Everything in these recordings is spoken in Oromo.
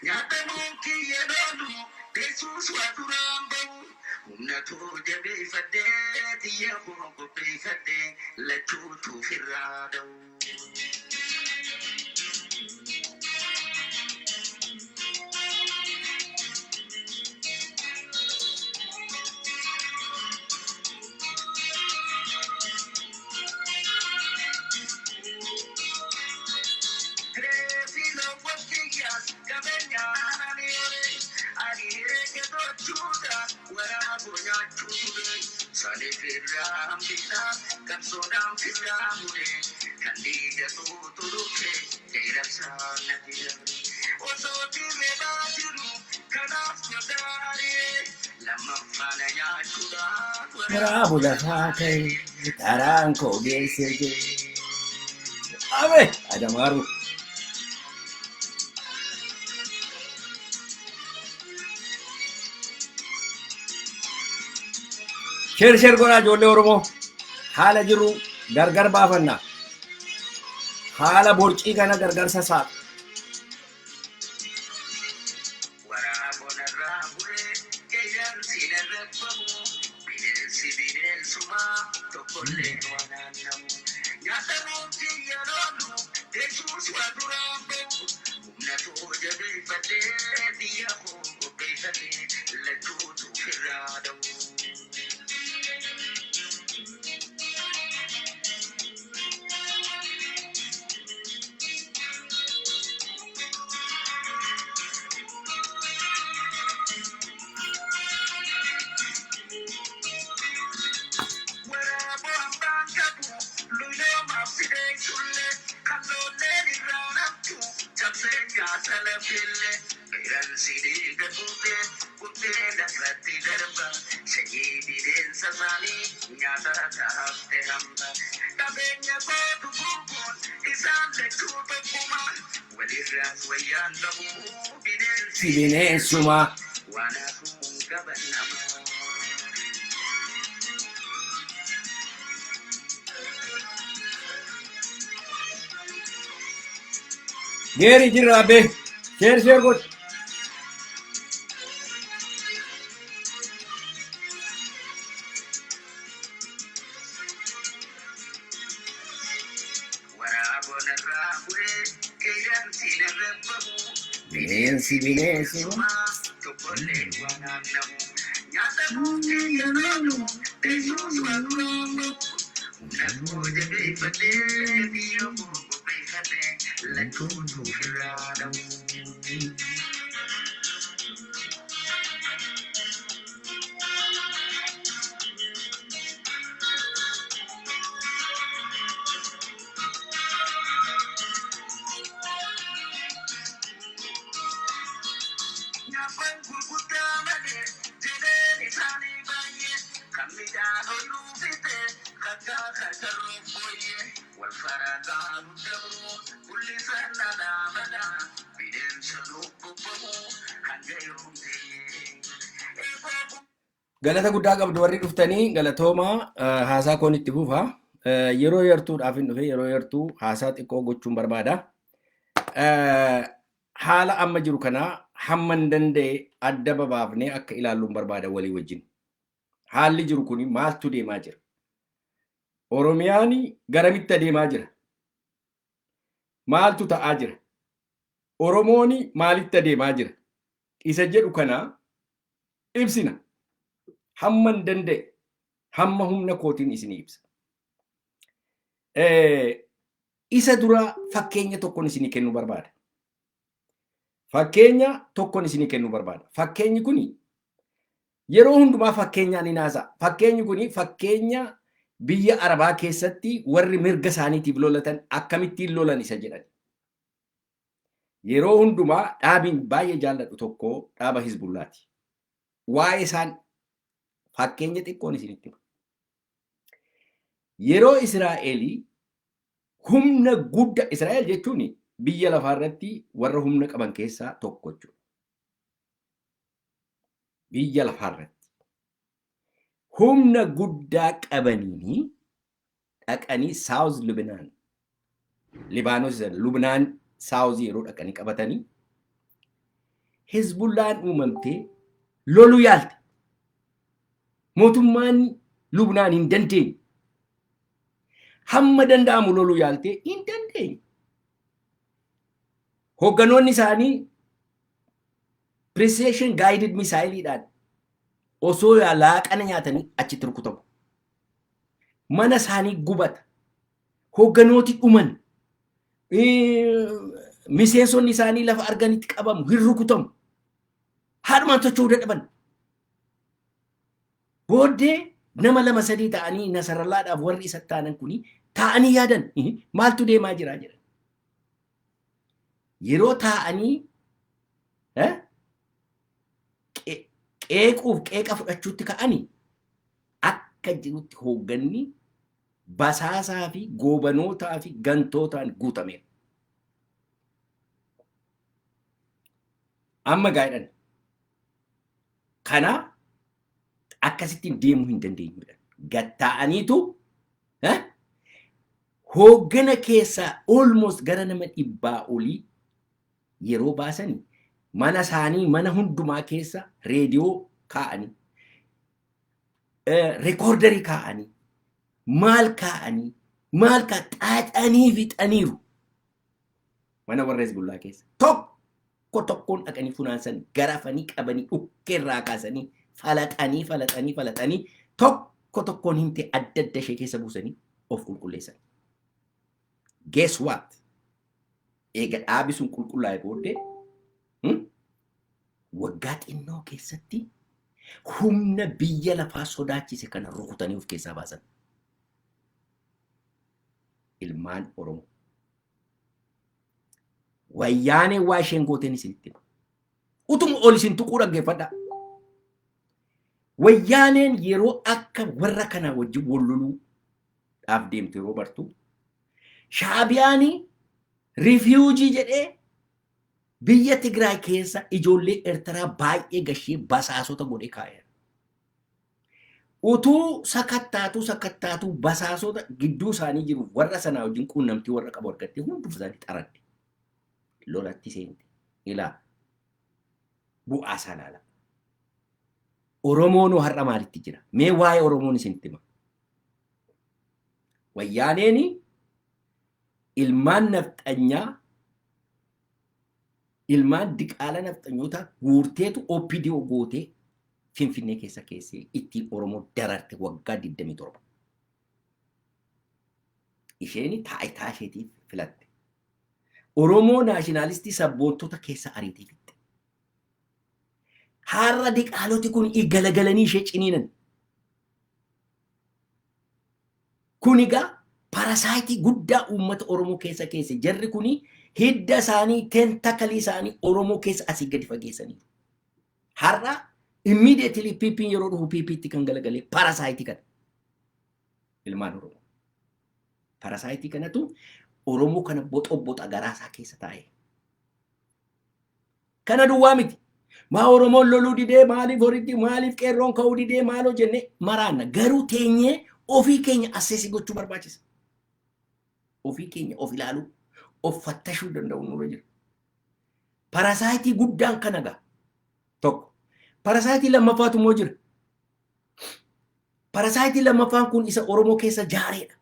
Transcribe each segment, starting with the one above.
Nyatamuun kiyya loolu beesus waa duraan ba'u. Humna too jabeeffadhee xiyya koo qopheeffadhee lachuutu firraa da'u. Bravo la fate, taranco gese. Ave, ada maru. Share gora jolle oromo. Hala jiru gargar baafanna. Hala borcii kana gargar sasa. Si bineensuma. Geri jirra be. Share god. Bineensuma. Galata guddaa qabdu warri dhuftanii galatooma haasaa koon itti fufa. Yeroo yartuudhaaf hin dhufe yeroo yartuu haasaa xiqqoo gochuun barbaada. Haala amma jiru kana hamman danda'e adda babaafnee akka ilaalluun barbaada walii wajjin. Haalli jiru kuni maaltu deemaa jira? Oromiyaan garamitti adeemaa jira? Maaltu ta'aa jira? Oromoon maalitti adeemaa jira? Isa jedhu kana ibsina. Hamman danda'e hamma humna kootiin isinii ibsa. Isa dura fakkeenya tokkoon isinii kennuu barbaada. Fakkeenya tokkoon isinii kennuu barbaada. Fakkeenyi kuni yeroo hundumaa fakkeenyaan hin haasa'a. Fakkeenyi kuni fakkeenya biyya Arabaa keessatti warri mirga isaaniitiif lolatan akkamittiin lolan isa jedhan. Yeroo hundumaa dhaabiin baay'ee jaalladhu tokko dhaaba Hzbullaati. Waa'ee isaan fakkeenya xiqqoon isinitti hima. Yeroo Israa'elii humna guddaa Israa'el jechuun biyya lafaa irratti warra humna qaban keessaa tokko jechuudha. Biyya lafaa irratti humna guddaa qabaniini dhaqanii South Lebanon Libaanos Lubnaan South yeroo dhaqanii qabatanii Hzbullaan uumamtee loluu yaalte. Mootummaan Lubnaan hin dandeenye. Hamma danda'amu loluu yaaltee hin dandeenye. Hoogganoonni isaanii precision guided misaayiliidhaan osoo laaqana nyaatanii achitti rukutamu. Mana isaanii gubata. Hoogganooti dhuman. Miseensonni isaanii lafa arganitti qabamu, hin rukutamu. Haadhumaan socho'uu dadhaban. Booddee nama lama sadii ta'anii Nasarallaadhaaf warri isa taanan kuni taa'anii yaadan maaltu deemaa jira jedhan. Yeroo taa'anii qeequuf qeeqa fudhachuutti ka'anii akka jirutti hoogganni basaasaa fi goobanootaa fi gantootaan guutameera. Amma gaa'edhan. Kanaaf akkasittiin deemuu hin dandeenyudha. Gatta'aniitu hooggana keessaa almost gara nama 100 olii yeroo baasanii mana isaanii mana hundumaa keessa reediyoo kaa'anii reekoordarii kaa'anii maal kaa'anii maal xaaxanii fixaniiru mana warra Hzbullaa keessa tokko tokkoon dhaqanii funaansan garafanii qabanii dhukkeerraa kaasanii falaxanii tokko tokkoon himte adda adda ishee keessa buusanii of qulqulleessan. Guess what? Eega dhaabi sun qulqullaa'e booddee waggaa xinnoo keessatti humna biyya lafaa sodaachise kana rukutanii of keessaa baasan. Ilmaan Oromoo. Wayyaaneen waa isheen gooteen isinitti hima. Utuma ol isin tuquu dhaggeeffadhaa. Wayyaaneen yeroo akka warra kana wajjin wal loluudhaaf deemtu yeroo bartu Shaabiyaanii rifiwujii jedhee biyya Tigraay keessa ijoollee Eertiraa baay'ee gashee basaasota godhee kaa'eera. Utuu sakattaatu basaasota gidduu isaanii jiru warra sanaa wajjin quunnamtii warra qabu argattee hunduma isaanii xaradde. Lolatti seente. Ilaa bu'aa isaa ilaala. Oromoon har'a maalitti jira? Mee waa'ee Oromoon isinitti hima. Wayyaaneen ilmaan nafxanyaa ilmaan diqaala nafxanyoota guurteetu OPDO gootee Finfinnee keessa keessee ittiin Oromoo dararte waggaa 27. Isheen taayitaa isheetiif filatte. Oromoo naashinaalistii sabboontota keessa ariitii fitte. Har'a diqaaloti kun galagalanii ishee ciniinan. Kun egaa parasaayitii guddaa uummata Oromoo keessa jarri kuni hidda isaanii tentakalii isaanii Oromoo keessa asii gadi fageessanii. Har'a immediately PP'n yeroo dhufu PP'tti kan galagalee parasaayitii kana. Ilmaan Oromoo. Parasaayitii kanatu Oromoo kana boxa garaasaa keessa taa'e. Kana duwwaa miti. Maa Oromoon loluu didee maaliif horitti maaliif qeerroon ka'uu didee maaloo jennee maraanna. Garuu teenyee ofii keenya asseesii gochuu barbaachisa. Ofii keenya of ilaaluu, of fattashuu danda'u nurra jira. Parasaayitii guddaan kana gaa tokko. Parasaayitii lammaffaatu immoo jira. Parasaayitii lammaffaan kun isa Oromoo keessa jaareedha.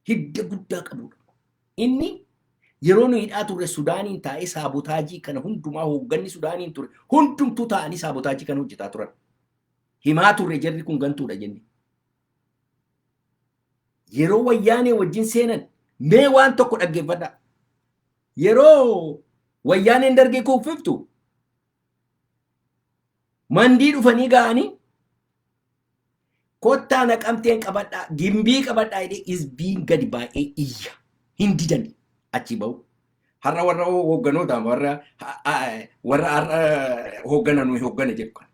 Hidda guddaa qabudha. Inni yeroo nu hidhaa turre Sudaaniin taa'ee saabotaajii kana hundumaa hoogganni Sudaaniin ture hundumtuu taa'anii saabotaajii kana hojjetaa turan. Himaa turre jarri kun gantuudha jenne. Yeroo wayyaanee wajjin seenan mee waan tokko dhaggeeffadha. Yeroo wayyaaneen dargee kuuffiftu mandii dhufanii ga'anii kottaa naqamteen qabadhaa gimbii qabadhaa jedhee Hizbiin gadi baay'ee iyya hin didan achi ba'u. Har'a warra hoogganoota warra hooggana nuyi hooggana jedhu kana.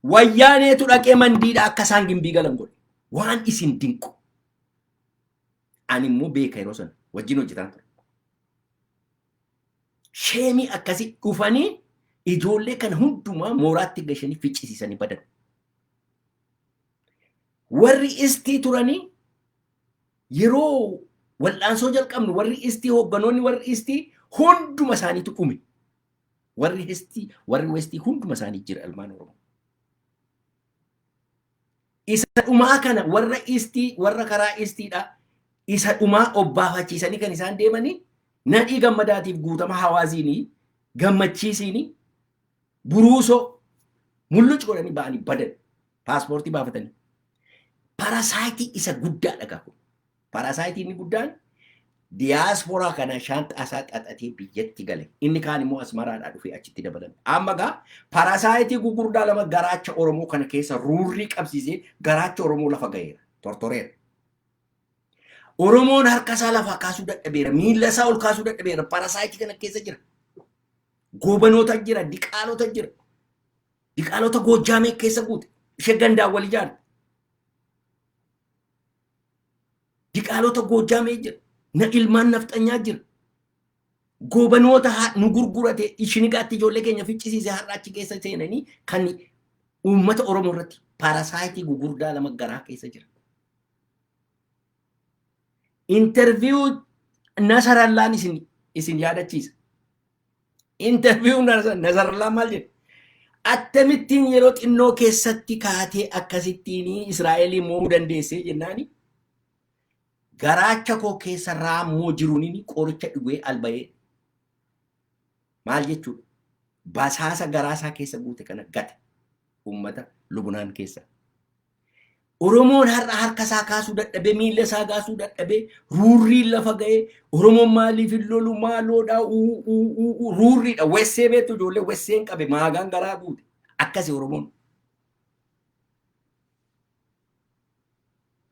Wayyaaneetu dhaqee mandiidha akka isaan gimbii galan godhe. Waan isin dinqu. Ani immoo beeka yeroo sana wajjin hojjetaan ture. Sheemii akkasii dhufanii ijoollee kana hundumaa mooraatti gashanii ficcisiisanii badan. Warri istii turanii yeroo wal'aansoo jalqabnu warri istii hoogganoonni warri istii hunduma isaaniitu dhume. warri westii hunduma isaanii jira ilmaan Oromoo. Isa dhumaa kana warra karaa istiidha. Isa dhumaa obbaafachiisanii kan isaan deemanii nadhii gammadaatiif guutama hawaaziinii gammachiisiinii buruusoo mulluc godhanii ba'anii badan paaspoortii baafatanii. Parasaayitii isa guddaadha qabu. Parasaayitii inni guddaan diyaasporaa kana shaanxaa isaa xaxatee biyyatti gale. Inni kaan immoo asmaraadhaa dhufee achitti dabalame. Amma gaa parasaayitii gugurdaa lama garaacha Oromoo kana keessa ruurrii qabsiisee garaacha Oromoo lafa ga'eera. Tortoreera. Oromoon harka isaa lafa kaasuu dadhabeera. Miilla isaa ol kaasuu dadhabeera. Parasaayitii kana keessa jira. Goobanoota jira. Diqaalota jira. Diqaalota Goojjaamee keessa guute. Ishee gandaan wal ijaarte. Diqaalota Goojjaamee jira. Na ilmaan nafxanyaa jira. Goobanoota nu gurgurate ishinigaatti ijoollee keenya ficcisiise har'a achi keessa seenanii kan uummata Oromoo irratti parasaayitii gugurdaa lama garaa keessa jira. Interview Nasarallaan isin yaadachiisa. Interview Nasarallaan maal jedhe? Akkamittiin yeroo xinnoo keessatti kaatee akkasittiin Israa'elii mo'uu dandeessee jennaani? Garaacha koo keessa raammoo jiruun qoricha dhugee alba'ee. Maal jechuudha? Basaasa garaasaa keessa guute kana gate uummata Lubnaan keessa. Oromoon harka isaa kaasuu dadhabee miilla isaa kaasuu dadhabee ruurriin lafa ga'ee Oromoon maaliif hin lolu maaloodhaa ruurriidha wessee beektu ijoollee wesseen qabe maagaan garaa guute akkasii Oromoon.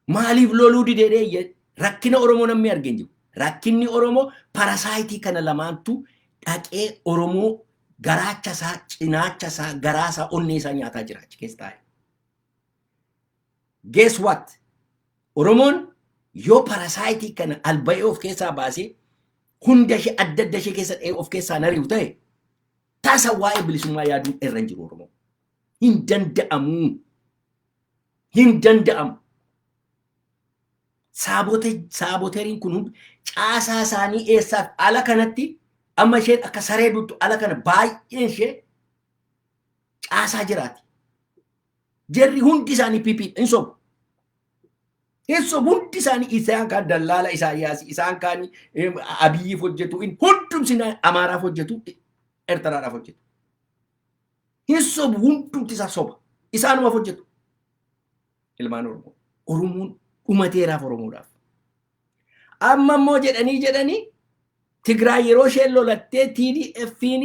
Maaliif loluu didee rakkina Oromoo namni argin jiru. Rakkinni Oromoo parasaayitii kana lamaantu dhaqee Oromoo garaacha isaa, cinaacha isaa, garaa isaa, onnee isaa nyaataa jira achi keessa taa'e. Guess what? Oromoon yoo parasaayitii kana alba'ee of keessaa baasee hunda ishee adda adda ishee keessa dha'ee of keessaa nari'u ta'e taasa waa'ee bilisummaa yaaduun irra hin jiru Oromoo. Hin danda'amu. Hin danda'amu. Saaboteeriin kun caasaa isaanii eessaaf ala kanatti amma isheen akka saree duttu ala kana baay'een ishee caasaa jiraati. Jarri hundi isaanii piipii hin sobu. Hin sobu hundi isaanii isaan kaan dallaala Isaayyaas isaan kaan Abiyyiif hojjetu hundumti Amaaraaf hojjetu Eertiraadhaaf hojjetu. Hin sobu hundumti isaa soba. Isaanumaaf hojjetu. Ilmaan Oromoo. Oromoon dhumateeraaf Oromoodhaaf. Amma immoo jedhanii Tigraay yeroo isheen lolattee TDF'n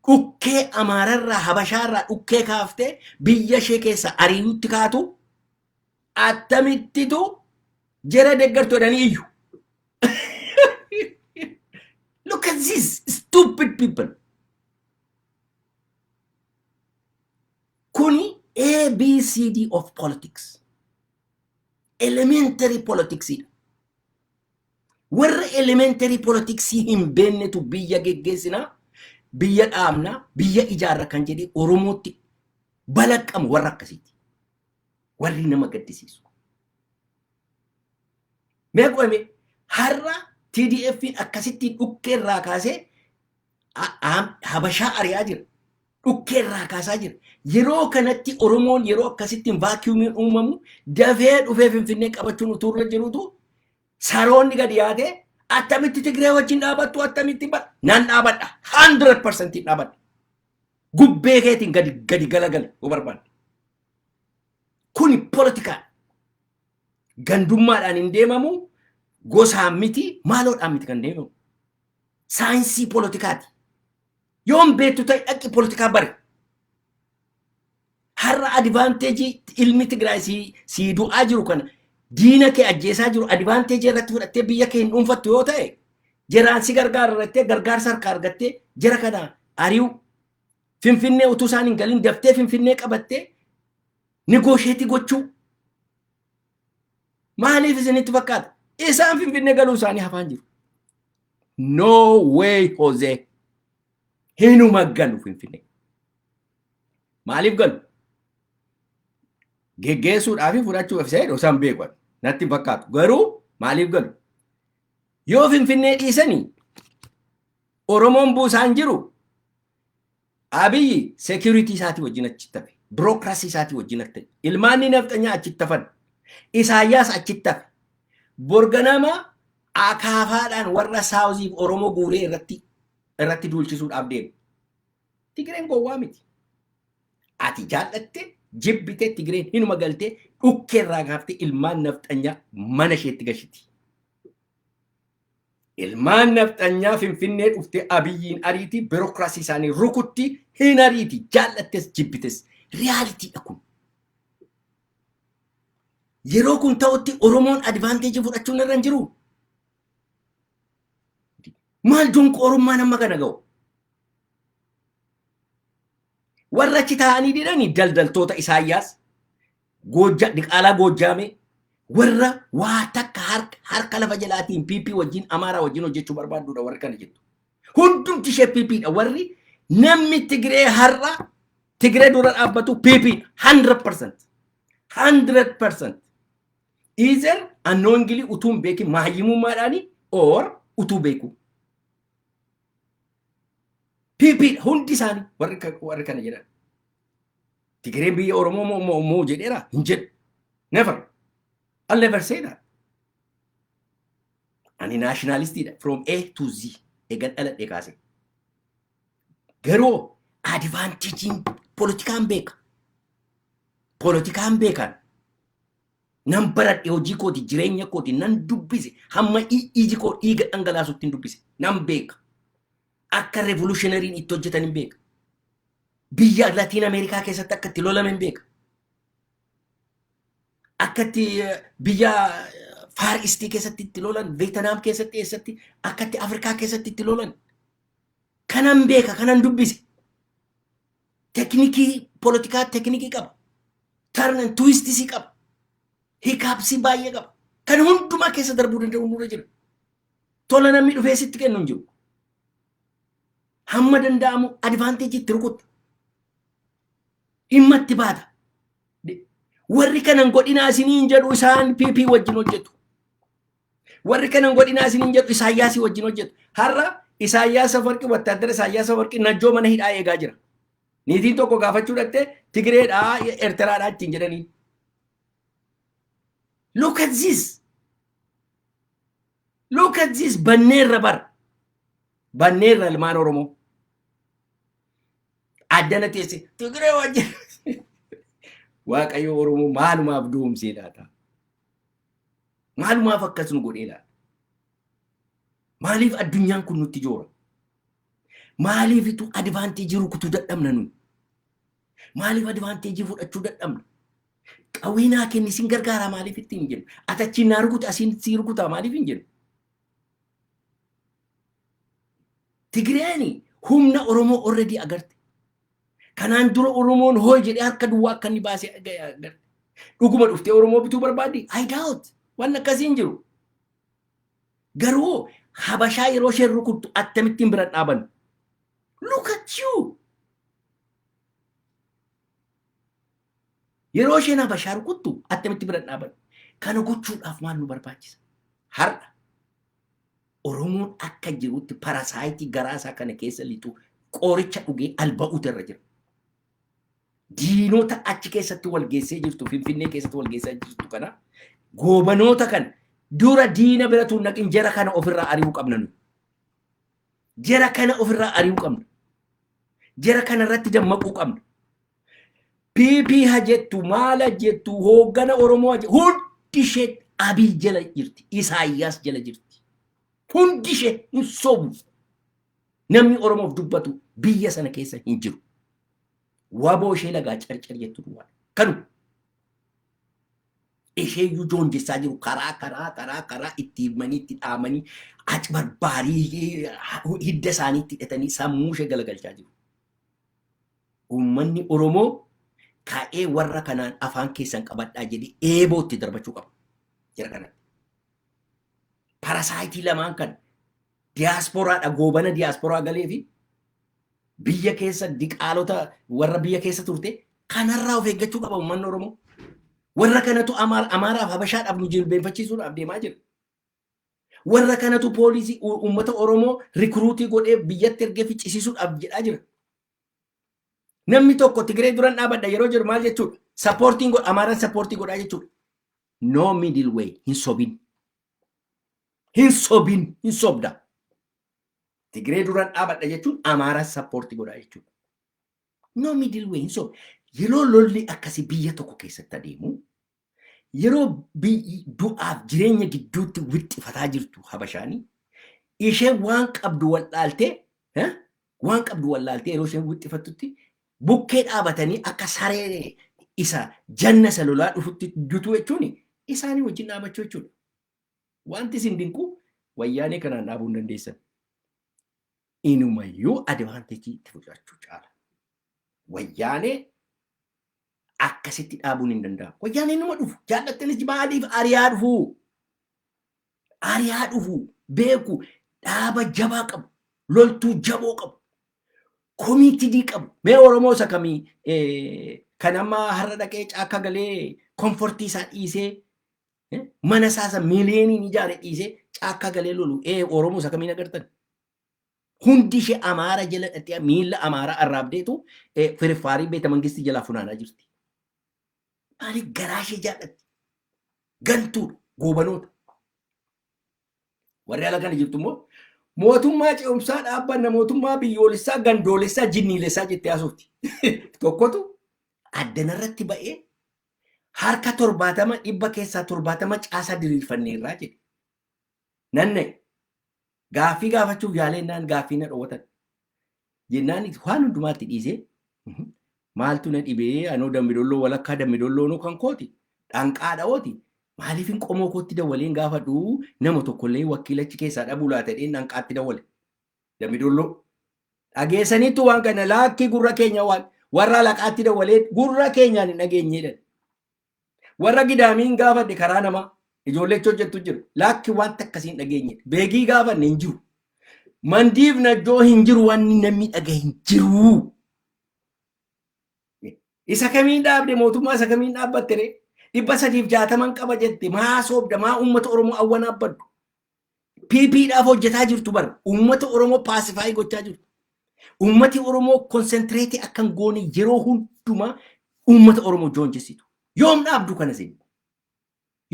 dhukkee Amaararraa Habashaarraa dhukkee kaaftee biyya ishee keessa ari'utti kaatu attamittitu jara deeggartu jedhanii iyyu. Look at these stupid people. Kuni ABCD of politics. Elementary politics. Warra elementary politics hin beeknetu biyya geggeessina, biyya dhaabna, biyya ijaarra kan jedhee Oromootti balaqqamu warra akkasiiti. Warri nama gaddisiisu. Meeqoome har'a TDF'n akkasittiin dhukkeerraa kaasee Habashaa ari'aa jira. Dhukkeerraa kaasaa jira. Yeroo kanatti Oromoon yeroo akkasittiin vaakiyuumiin uumamu dafee dhufee Finfinnee qabachuun utuu irra jirutu saroonni gadi yaatee attamitti Tigree wajjin dhaabattu attamitti nan dhaabadha 100% dhaabadha. Gubbee keetiin gadi galagale yoo barbaadde. Kuni politikaa gandummaadhaan hin deemamu gosaan miti maaloodhaan miti kan deemamu. Saayinsii politikaati. Yoon beektu ta'e dhaqi politikaa bare. Har'a advaanteejii ilmi Tigraay si du'aa jiru kana diina kee ajjeesaa jiru advaanteejii irratti fudhattee biyya kee hin dhuunfattu yoo ta'e jaraan si gargaarrattee gargaarsa harkaa argattee jara kana ari'u Finfinnee utuu isaan hin galin daftee Finfinnee qabattee negoosheetii gochuu. Maaliif isinitti fakkaata? Isaan Finfinnee galuu isaanii hafaan jiru. No way Jose. Hinuma galu Finfinnee. Maaliif galu? Geggeessuudhaaf fudhachuuf isa jedhu isaan beekan. Natti fakkaatu. Garuu maaliif galu? Yoo Finfinnee dhiisanii Oromoon buusaan jiru Abiyyi security isaati wajjin achitti tafe. Bureaucracy isaati wajjin achitti. Ilmaanni nafxanyaa achitti tafan. Isaayyaas achitti tafe. Borganama akaafaadhaan warra saawuziif Oromoo guuree irratti duulchisuudhaaf deemu. Tigireen gowwaa miti. Ati jaallatte jibbite Tigireen hinuma galtee dhukkeerraa gaaftee ilmaan nafxanyaa mana isheetti gashiti. Ilmaan nafxanyaa Finfinnee dhuftee Abiyyiin ariiti biirokraasii isaanii rukutti hin ariiti jaallattes jibbites riyaaliitiidha kun. Yeroo kun ta'utti Oromoon advaanteejii fudhachuun irra hin jiru. Maal donqoorummaan amma kana ga'u? Warra achi taa'anii didhanii daldaltoota Isaayyaas Diqaalaa Goojjaamee warra waa takka harka lafa jalaatiin PP wajjin Amaaraa wajjin hojjechuu barbaadduudha warri kana jettu. Hundumti ishee PPdha warri namni Tigiree har'a Tigiree dura dhaabbatu PPdha 100%. 100%. Either unknowingly utuu hin beekin maayyimummaadhaani or utuu beeku. PPdha hundi isaanii warri kana jedhan. Tigireen biyya Oromoo moo jedheera hin jedhu. Never. I'll never say that. Ani nationalistidha from A to Z. Egan dhaladhe kaase. Garuu advantagein politikaan beeka. Politikaan beekan. Nan baradhe hojii kooti jireenya kooti nan dubbise hamma iji koo dhiiga dhangalaasutti hin dubbise nan beeka. Akka revolutionariin itti hojjetan hin beeka. Biyya Latiin Ameerikaa keessatti akka itti lolame hin beeka. Akkatti biyya Far East keessatti itti lolan, Vietnam keessatti akkatti Afrikaa keessatti itti lolan. Kanan beeka, kanan dubbise. Teknikii politikaa teknikii qaba. Turn and twist qaba. Hikaapsi baay'ee qaba. Kan hundumaa keessa darbuu danda'u nurra jira. Tola namni dhufee sitti kennu hin jiru. Hamma danda'amu advantage itti rukutta. Dhimma itti baata. Warri kanan godhinaa isiniin jedhu isaan PP wajjin hojjetu. Warri kanan godhinaa isiniin jedhu Isaayyaasii wajjin hojjetu. Har'a Isaayyaas Afawarqii wattaaddara Isaayyaas Afawarqii najjoo mana hidhaa eegaa jira. Niitiin tokko gaafachuu dhattee Tigireedhaa Eertiraadhaa ittiin jedhanii. Look at this. Look at this. Banneerra bara. Banneerra ilmaan Oromoo. Addana teesse Tigiree wajjin. Waaqayyo Oromoo maalumaaf doomsee laata? Maalumaaf akkas nu godhee laata? Maaliif addunyaan kun nutti joora? Maaliifitu advaanteejii rukutuu dadhabna nu? Maaliif advaanteejii fudhachuu dadhabna? Qawweenaa kenni sin gargaaraa maaliif ittiin hin jennu? Atachiin naa rukuta asiin si rukutaa maaliif hin jennu? Tigireeni humna Oromoo already agarte. Kanaan dura Oromoon hooy jedhee harka duwwaa akka inni baasee agarte. Dhuguma dhuftee Oromoo bituu barbaaddi? I doubt. Waan akkasii hin jiru. Garuu Habashaa yeroo isheen rukuttu akkamittiin bira dhaabannu? Look at you. Yeroo isheen Habashaa rukuttu akkamitti bira dhaabannu? Kana gochuudhaaf maal nu barbaachisa? Har'a Oromoon akka jirutti parasaayitii garaasaa kana keessa lixu qoricha dhugee alba'uutu irra jira. Diinota achi keessatti wal geessee jirtu Finfinnee keessatti wal geessaa jirtu kana goobanoota kan dura diina bira tuun naqin jara kana ofirraa ari'uu qabna nu. Jara kana ofirraa ari'uu qabna. Jara kana irratti dammaquu qabna. PP jettu maala jettu hooggana Oromoo hundi ishee Abiy jala jirti. Isaayyaas jala jirti. Hundi ishee hin sobu. Namni Oromoof dubbatu biyya sana keessa hin jiru. Waboo ishee lagaa carcar jettu duwwaa. Kanu ishee iyyuu joonjessaa jiru karaa itti himanii itti dhaamanii achi barbaarii hidda isaanii itti hidhatanii sammuu ishee galagalchaa jiru. Uummanni Oromoo ka'ee warra kanaan afaan keessan qabadhaa jedhee eeboo itti darbachuu qaba. Jara kanatti. Parasaayitii lamaan kan diyaasporaadha goobana diyaasporaa galee fi biyya keessa diqaalota warra biyya keessa turte kanarraa of eeggachuu qaba uummanni Oromoo. Warra kanatu Amaaraaf Habashaadhaaf nu jilbeenfachiisuudhaaf deemaa jira. Warra kanatu poolisii uummata Oromoo rikruutii godhee biyyatti ergee ficcisiisuudhaaf jedhaa jira. Namni tokko Tigree duran dhaabadha yeroo jiru maal jechuudha? Sappoortiin godha Amaaraan sappoortii godhaa jechuudha. No middle way hin sobin. Hin sobin hin sobda. Tigree duran dhaabadha jechuun Amaaraan sappoortii godhaa jechuudha. No middle way hin sob. Yeroo lolli akkasii biyya tokko keessatti adeemu yeroo du'aaf jireenya gidduutti wixxifataa jirtu Habashaanii isheen waan qabdu wallaaltee yeroo isheen wixxifattutti bukkee dhaabatanii akka saree isa janna isa lolaa dhufutti dutu jechuun isaanii wajjin dhaabachuu jechuudha. Wanti isin dinqu wayyaanee kanaan dhaabuu hin dandeessan. Inumayyuu advaanteejii itti fudhachuu caala. Wayyaanee akkasitti dhaabuun hin danda'amu. Wayyaanee nama dhufu jaallattanis maaliif ariyaa dhufu? Ariyaa dhufu beeku dhaaba jabaa qabu loltuu jaboo qabu komiitidii qabu. Mee Oromoo isa kamii kan amma har'a dhaqee caakka galee komfortii isaa dhiisee mana isaa miliyooniin ijaare dhiisee caakka galee lolu Oromoo isa kamiin agartan? Hundi ishee Amaara jala dhaqee miila Amaaraa arraabdeetu firfaarii beeta mangistii jalaa funaanaa jirti. Maaliif garaa ishee jaallatti? Gantuudha, goobanoota. Warri ala kana jirtu immoo mootummaa ce'umsaa dhaabbanna mootummaa biyyoolessaa gandoolessaa jinniilessaa jettee haasofti. Tokkotu addanarratti ba'ee harka 70 dhibba keessaa 70 caasaa diriirfanneerraa jedhe. Nanna'e gaaffii gaafachuuf yaaleennaan gaaffii na dhoowwatan. Jennaan waan hundumaatti dhiisee maaltu na dhibee anoo dambidolloo walakkaa dambidolloo kan kooti dhanqaa dha'ooti. Maaliif hin qomoo kootti dawaleen gaafadhu nama tokkollee wakiilachi keessaa dhabuu laata dheen dhanqaatti dawale. Dambidolloo dhageessaniitu waan kana laakki gurra keenya waan warra laqaatti dawalee gurra keenyaan hin dhageenyeedhan. Warra gidaamiin gaafadhe karaa namaa ijoollechi hojjettu jiru. Laakki wanta akkasii hin dhageenye. Beegii gaafanne hin jiru. Mandiif najjoo hin jiru waan namni dhaga hin jiru. Isa kamiin dhaabde mootummaa isa kamiin dhaabbatte ree? 360 qaba jette maa soobda maa uummata Oromoo awwanaa baddu. PPdhaaf hojjetaa jirtu bar uummata Oromoo paasifaayii gochaa jirtu. Uummati Oromoo konsentireetii akkan goone yeroo hundumaa uummata Oromoo joonjessitu. Yoom dhaabdu kana isin?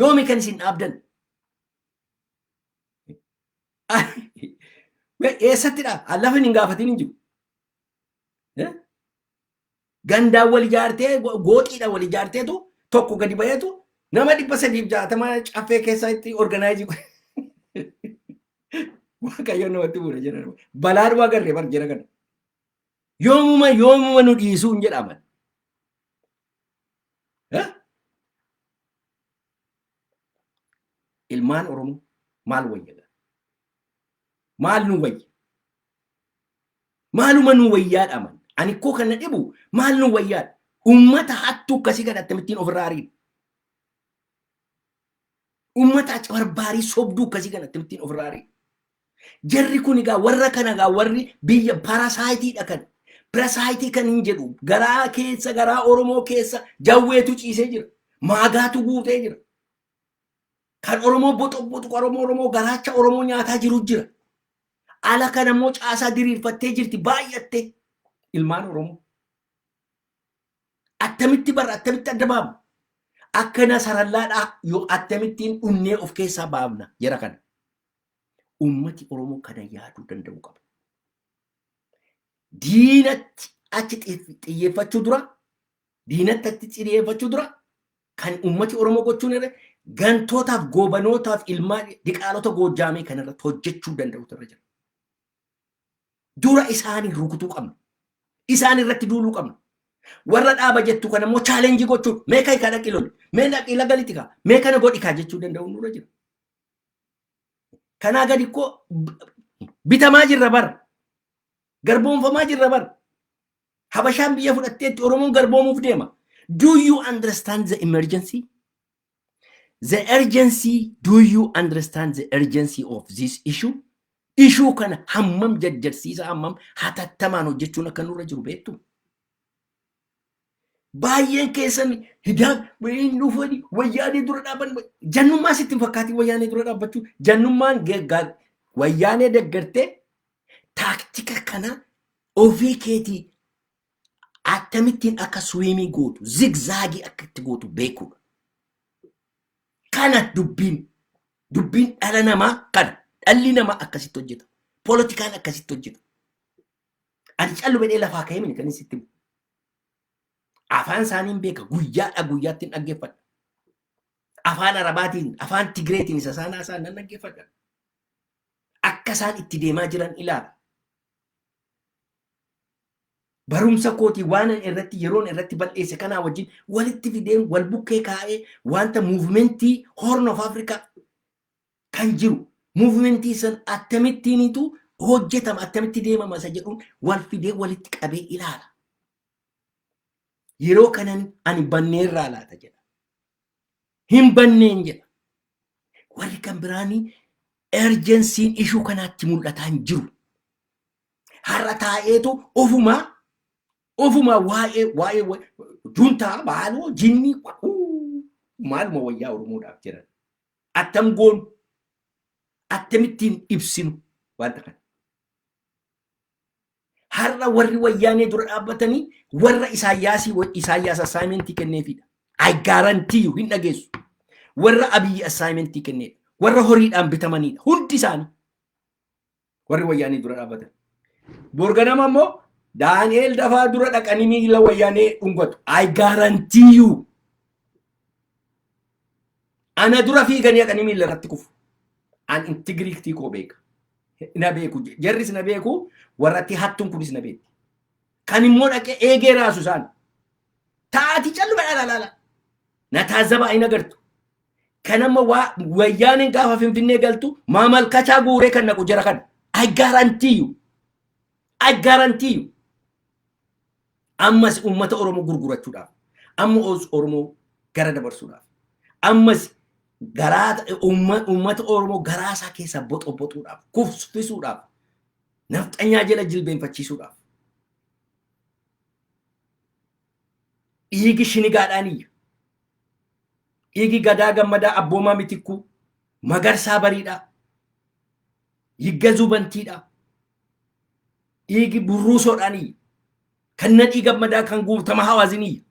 Yoomi kan isin dhaabdan? Eessatti dhaab? Allafin hin gaafatin hin jiru. Gandaan wal ijaartee gooxiidha wal ijaarteetu tokko gadi bayeetu nama 360 caffee keessaa itti organaayizii waaqayyoon namatti bu'uura jedhama. Balaadhuma agarree bar jira kana. Yoomuma nu dhiisuu hin jedhaman. Ilmaan Oromoo maal wayya? Maal nu wayya? Maaluma nu wayyaadhaman? Ani koo kana dhibu maal nu wayyaadha? Uummata hattuu akkasii kan akkamittiin ofirraa ariidha? Uummata barbaarii sobduu akkasii kan akkamittiin ofirraa ariidha? Jarri kun egaa warra kana egaa warri biyya parasaayiitiidha kan. Parasaayitii kan hin jedhu garaa keessa garaa Oromoo keessa jawweetu ciisee jira. Maagaatu guutee jira. Kan Oromoo boxoboxu Oromoo garaacha Oromoo nyaataa jiru jira. Ala kana immoo caasaa diriirfattee jirti baay'attee ilmaan Oromoo. Attamitti adda baafna? Akkana sarallaadhaa yoo attamittiin dhunnee of keessaa baafna jara kana. Uummati Oromoo kana yaaduu danda'u qaba. Diinatti achi xiyyeeffachuu dura kan uummati Oromoo gochuun irra gantootaaf goobanootaaf ilmaan diqaalota Goojjaamee kanarratti hojjechuu danda'u irra jira. Dura isaanii rukutuu qabna. Isaan irratti duuluu qabna. Warra dhaaba jettu kana immoo chaalenjii gochuun mee kai kana qilol mee dhaqii lagalitti kaa mee kana godhi kaa jechuu danda'u nurra jira. Kanaa gadi koo bitamaa jirra bar garboomfamaa jirra bar Habashaan biyya fudhatteetti Oromoon garboomuuf deema. Do you understand the emergency? The urgency, do you understand the urgency of this issue? Issue kana hammam jajjarsiisa hammam hatattamaan hojjechuun akka nurra jiru beektu. Baay'een keessan hidaan wayiin dhufani wayyaanee dura dhaaban jannummaa sitti fakkaatii wayyaanee dura dhaabbachuu jannummaan wayyaanee deggartee taaktika kana ofii keetii akkamittiin akka swiimii gootu zigzaagii akka itti gootu beekuudha. Kana dubbiin dhala namaa kana dhalli namaa akkasitti hojjeta. Poolitikaan akkasitti hojjeta. Ani callu bedhee lafaa ka'ee mini kan inni sitti afaan isaaniin beeka guyyaadha guyyaatti hin dhaggeeffadha. Afaan Arabaatiin afaan Tigreetiin isa isaan haasa'an nan dhaggeeffadha. Akka isaan itti deemaa jiran ilaala. Barumsa kootii waan irratti yeroon irratti bal'eesse kanaa wajjin walitti fideen wal bukkee kaa'ee wanta muuvimentii Horn of Africa kan jiru muuvimentii san akkamittiinitu hojjetama akkamitti deemama isa jedhuun wal fidee walitti qabee ilaala. Yeroo kanan ani banneerraa laata jedha. Hin banneen jedha. Warri kan biraanii urgensiin ishuu kanaatti mul'ataa hin jiru. Har'a taa'eetu ofuma waa'ee juntaa baaloo jinni maaluma wayyaa Oromoodhaaf jiran. Attam goonu akkamittiin ibsinu wanta kana. Har'a warri wayyaanee dura dhaabbatanii warra Isaayyaas assignmentii kenneefidha. I guarantee you hin dhageessu. Warra Abiyyi assignmentii kenneedha. Warra horiidhaan bitamanidha. Hundi isaanii warri wayyaanee dura dhaabbatan. Borganama immoo Daani'eel dafaa dura dhaqanii miila wayyaanee dhungatu. I guarantee you. Ana dura fiiganii dhaqanii miila irratti kufu. An integriitii koo beeka. Na beeku jarris na beeku warratti hattuun kunis na beekti. Kan immoo dhaqee eegee raasu isaan. Taati callu badhaadha. Na taazaba ayin agartu. Kan amma wayyaaneen gaafa Finfinnee galtu maamalkachaa guuree kan naqu jara kan. I guarantee you. I guarantee you. Ammas ummata Oromoo gurgurachuudhaaf. Amma Oromoo gara dabarsuudhaaf. Ammas ummata Oromoo garaasaa keessaa boxoboxuudhaaf, kuffisuudhaaf, nafxanyaa jala jilbeenfachiisuudhaaf. Dhiigi shinigaadhaaniyya. Dhiigi Gadaa Gammadaa Abboomaa Mitikkuu, Magarsaa Bariidhaa, Yigga Zubantiidhaa, dhiigi Burruusoodhaaniyya. Kan Nadhii Gammadaa kan Guutama Hawaaziniyya.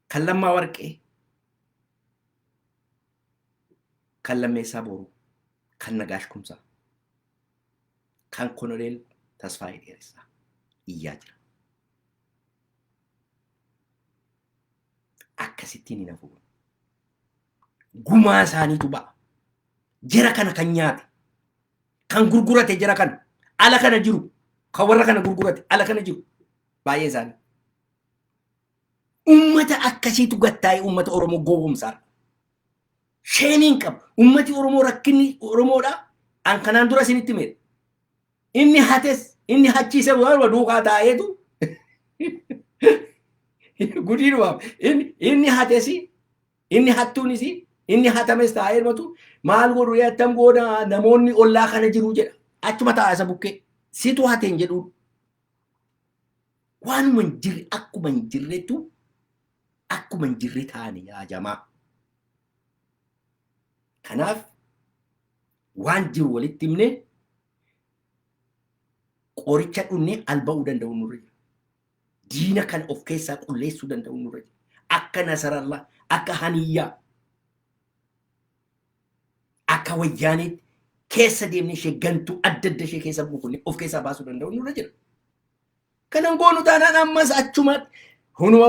Kan Lammaa Warqee. Kan Lammeessaa Booruu, kan Nagaash Kumsaa, kan Koloneel Tasfaayee Dheeressaa iyyaa jira. Akkasittiin hin hafu. Gumaa isaaniitu ba'a. Jara kana kan nyaate, kan gurgurate jara kana, ala kana jiru, kan warra kana gurgurate, ala kana jiru. Baay'ee isaanii. Ummata akkasiitu gattaa'ee ummata Oromoo gowwoomsaa. Sheemiin qaba. Ummati Oromoo rakkinni Oromoodha. An kanaan dura isinitti hime. Inni hates, inni hachiise waan duukaa taa'eetu. Gudiidhumaaf. Inni hatesi, inni hattuunis, inni hatames taa'ee matu maal godhu attam gooda namoonni ollaa kana jiru jedha. Achuma taa'aa isa bukkee. Situ hateen jedhuun. Waanuma hin jirre akkuma hin jirretu akkuma hin jirre taa'anii yaa jamaa. Kanaaf waan jiru walitti himne qoricha dhunne alba'uu danda'u nurra jira. Diina kan of keessaa qulleessuu danda'u nurra jira. Akka Nasarallaa, akka Haniyyaa, akka Wayyaaneetti keessa deemnee ishee gantuu adda adda ishee keessa buufunne of keessaa baasuu danda'u nurra jira. Kanan goonu taanaan ammas achumaatti hunuma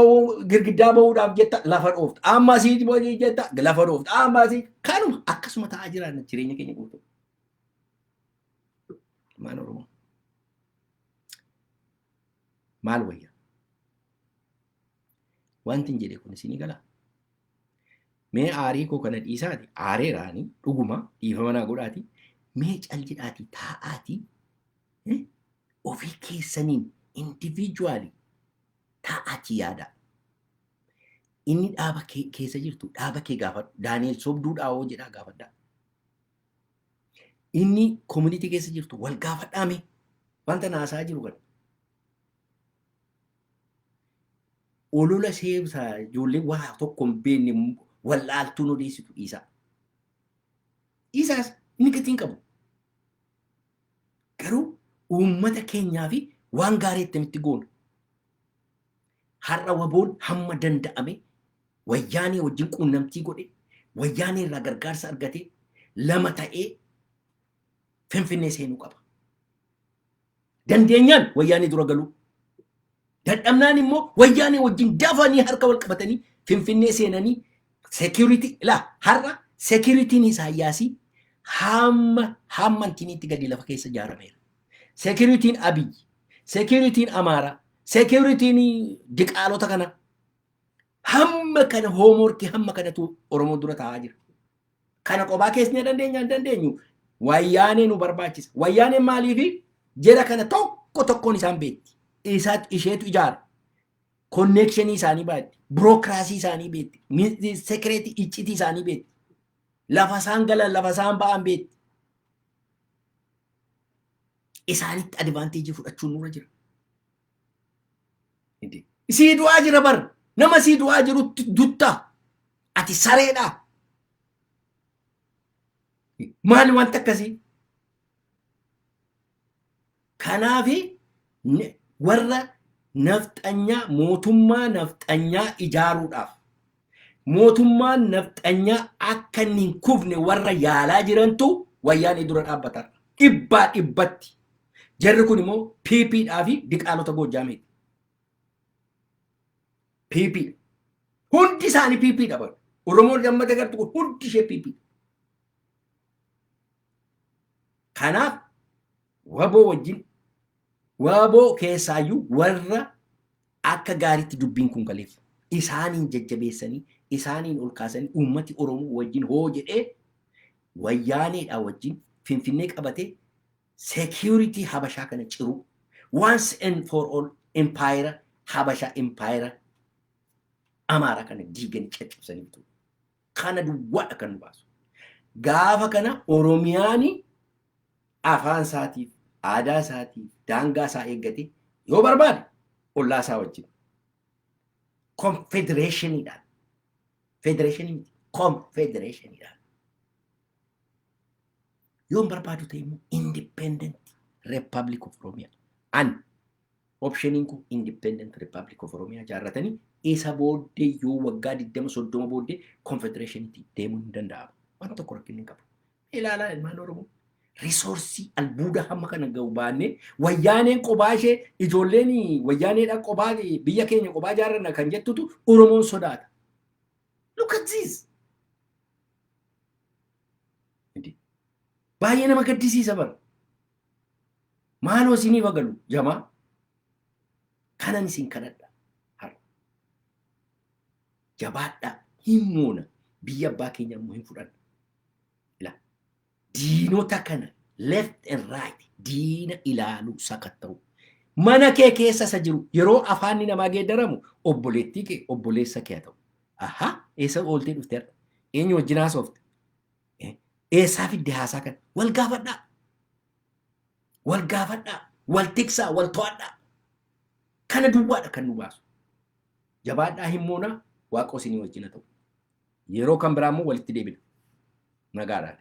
girgiddaa bahuudhaaf jetta lafa dhoofta. Amma asiiti boojii jetta lafa dhoofta. Amma asii kanuma akkasuma ta'aa jiraanna jireenya keenya guutuu. Maal Oromoo? Maal wayya? Wanti hin jedhe kun isinii galaa? Mee aarii koo kana dhiisaati. Aareeraanii dhuguma dhiifama naa godhaati. Mee cal jedhaati taa'aati ofii keessaniin individually taa'achi yaada. Inni dhaaba keessa jirtu dhaaba kee gaafadhu. Daani'eel sobduudhaa hoo jedhaa gaafadhaa. Inni community keessa jirtu wal gaafadhaame wanta naasaa jiru kana. Olola seebsaa ijoollee waa tokko hin beekne wallaaltuun odeessitu dhiisaa. Dhiisaas inni gatiin qabu. Garuu uummata keenyaa fi waan gaarii itti goona. Har'a waboon hamma danda'ame wayyaanee wajjin quunnamtii godhe wayyaanee irraa gargaarsa argate lama ta'ee Finfinnee seenuu qaba. Dandeenyaan wayyaanee dura galuu. Dadhabnaan immoo wayyaanee wajjin dafanii harka wal qabatanii Finfinnee seenanii security har'a security'n Isaayyaasii hamma intiniitti gadi lafa keessa ijaarameera. Security'n Abiy, security'n Amaaraa, security'n diqaalota kana hamma kana hoomworkii hamma kanatu Oromoo dura taa'aa jira. Kana qophaa keessanii dandeenyu wayyaanee nu barbaachisa. Wayyaaneen maaliifi jara kana tokkoon isaan beekti. Isheetu ijaara. Connection isaanii baatti. Burookiraasii isaanii beekti. Sekireetii iccitii isaanii beekti. Lafa isaan galan lafa isaan ba'an beekti. Isaanitti advaanteejii fudhachuun nurra jira. Sii du'aa jira bar. Nama sii du'aa jirutti duttaa. Ati sareedhaa. Maali wanta akkasii? Kanaafi warra nafxanyaa mootummaa nafxanyaa ijaaruudhaaf mootummaan nafxanyaa akka inni hin kufne warra yaalaa jirantu wayyaanee dura dhaabbata. Dhibbatti. Jarri kun immoo PPdhaa fi diqaalota Goojaameeti. PP. Hundi isaanii PPdha bar. Oromoon gammada gartu kun hundi ishee PP. Kanaaf waboo wajjin waboo keessaayyuu warra akka gaariitti dubbiin kun galeef isaaniin jajjabeessanii isaaniin ol kaasanii uummati Oromoo wajjin hoo jedhee wayyaaneedhaa wajjin Finfinnee qabatee security Habashaa kana ciru once and for all empire Habashaa empire Amaaraa kana diiganii caccabsanii kana duwwaadha kan nu baasu. Gaafa kana Oromiyaani afaan isaatiif aadaa isaatiif daangaa isaa eeggate yoo barbaade ollaa isaa wajjin confederationidhaan confederationidhaan yoo barbaadu ta'e immoo independent republic of Oromia an optioniin kun independent republic of Oromia jaarratanii isa booddee yoo waggaa 20-30 booddee confederationitti deemuu hin danda'amu. Waan tokko rakkinni qabu. Ilaalaa ilmaan Oromoo. Resource albuuda hamma kana ga'u baannee wayyaaneen qophaa ishee ijoolleen wayyaaneedhaan qophaa biyya keenya qophaa ijaarranna kan jettutu Oromoon sodaata. Look at this. Baay'ee nama gaddisiisa bara. Maaloo isiniif agalu jamaa kanan isin kadhadha har'a. Jabaadhaa hin moona biyya abbaa keenya immoo hin fudhanna. Diinota kana left and right diina ilaaluu sakatta'u. Mana kee keessa isa jiru yeroo afaanni namaa geeddaramu obboleettii kee obboleessa kee ta'u. Aha eessa ooltee dhufte har'a? Eenyu wajjin haasofte? Eessaa fidde haasaa kana? Wal gaafadhaa. Wal gaafadhaa. Wal tiksaa. Wal to'adhaa. Kana duwwaadha kan nu baasu. Jabaadhaa hin moona waaqoo isinii wajjin ta'u. Yeroo kan biraa immoo walitti deebina. Nagaadhaan.